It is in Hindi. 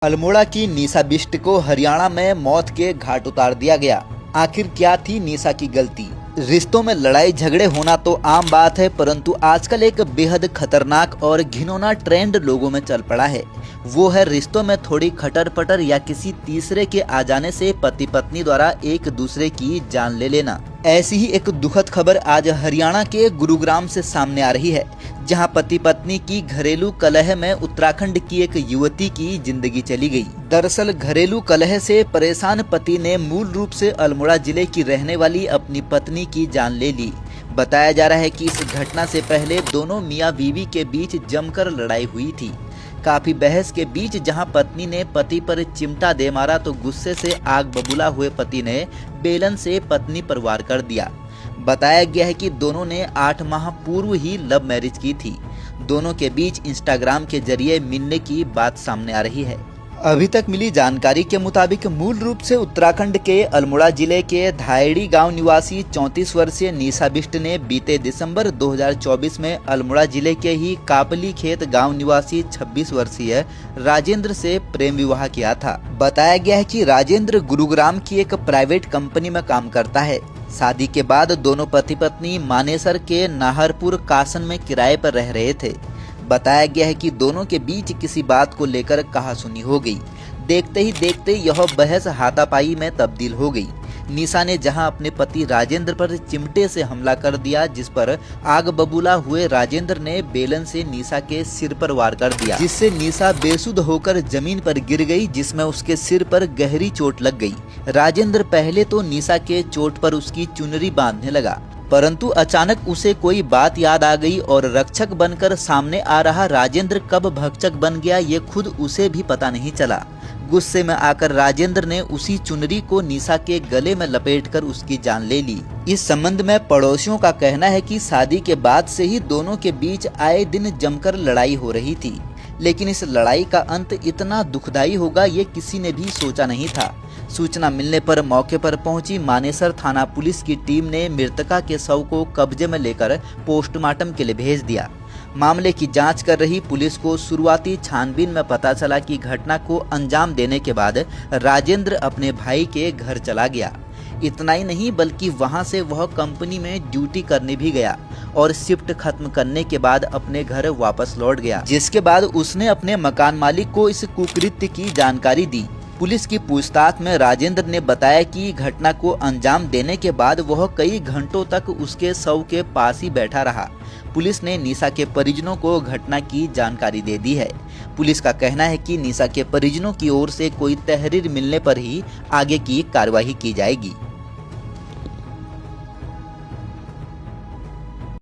अल्मोड़ा की निशा बिष्ट को हरियाणा में मौत के घाट उतार दिया गया। आखिर क्या थी निशा की गलती? रिश्तों में लड़ाई झगड़े होना तो आम बात है, परंतु आजकल एक बेहद खतरनाक और घिनौना ट्रेंड लोगों में चल पड़ा है। वो है रिश्तों में थोड़ी खटर पटर या किसी तीसरे के आ जाने से पति पत्नी द्वारा एक दूसरे की जान ले लेना। ऐसी ही एक दुखद खबर आज हरियाणा के गुरुग्राम से सामने आ रही है, जहां पति पत्नी की घरेलू कलह में उत्तराखंड की एक युवती की जिंदगी चली गई। दरअसल घरेलू कलह से परेशान पति ने मूल रूप से अल्मोड़ा जिले की रहने वाली अपनी पत्नी की जान ले ली। बताया जा रहा है कि इस घटना से पहले दोनों मियां बीवी के बीच जमकर लड़ाई हुई थी। काफी बहस के बीच जहां पत्नी ने पति पर चिमटा दे मारा तो गुस्से से आग बबूला हुए पति ने बेलन से पत्नी पर वार कर दिया। बताया गया है कि दोनों ने 8 माह पूर्व ही लव मैरिज की थी। दोनों के बीच इंस्टाग्राम के जरिए मिलने की बात सामने आ रही है। अभी तक मिली जानकारी के मुताबिक मूल रूप से उत्तराखंड के अल्मोड़ा जिले के धायड़ी गांव निवासी 34 वर्षीय निशा बिष्ट ने बीते दिसंबर 2024 में अल्मोड़ा जिले के ही कापली खेत गांव निवासी 26 वर्षीय राजेंद्र से प्रेम विवाह किया था। बताया गया है कि राजेंद्र गुरुग्राम की एक प्राइवेट कंपनी में काम करता है। शादी के बाद दोनों पति पत्नी मानेसर के नाहरपुर कासन में किराए पर रह रहे थे। बताया गया है कि दोनों के बीच किसी बात को लेकर कहासुनी हो गई। देखते ही देखते यह बहस हाथापाई में तब्दील हो गई। निशा ने जहां अपने पति राजेंद्र पर चिमटे से हमला कर दिया, जिस पर आग बबूला हुए राजेंद्र ने बेलन से निशा के सिर पर वार कर दिया, जिससे निशा बेसुध होकर जमीन पर गिर गई, जिसमें उसके सिर पर गहरी चोट लग गई। राजेंद्र पहले तो निशा के चोट पर उसकी चुनरी बांधने लगा, परंतु अचानक उसे कोई बात याद आ गई और रक्षक बनकर सामने आ रहा राजेंद्र कब भक्षक बन गया ये खुद उसे भी पता नहीं चला। गुस्से में आकर राजेंद्र ने उसी चुनरी को निशा के गले में लपेटकर उसकी जान ले ली। इस संबंध में पड़ोसियों का कहना है कि शादी के बाद से ही दोनों के बीच आए दिन जमकर लड़ाई हो रही थी, लेकिन इस लड़ाई का अंत इतना दुखदायी होगा ये किसी ने भी सोचा नहीं था। सूचना मिलने पर मौके पर पहुंची मानेसर थाना पुलिस की टीम ने मृतका के शव को कब्जे में लेकर पोस्टमार्टम के लिए भेज दिया। मामले की जांच कर रही पुलिस को शुरुआती छानबीन में पता चला कि घटना को अंजाम देने के बाद राजेंद्र अपने भाई के घर चला गया। इतना ही नहीं बल्कि वहां से वह कंपनी में ड्यूटी करने भी गया और शिफ्ट खत्म करने के बाद अपने घर वापस लौट गया, जिसके बाद उसने अपने मकान मालिक को इस कुकृत्य की जानकारी दी। पुलिस की पूछताछ में राजेंद्र ने बताया कि घटना को अंजाम देने के बाद वह कई घंटों तक उसके शव के पास ही बैठा रहा। पुलिस ने निशा के परिजनों को घटना की जानकारी दे दी है। पुलिस का कहना है कि निशा के परिजनों की ओर से कोई तहरीर मिलने पर ही आगे की कार्रवाई की जाएगी।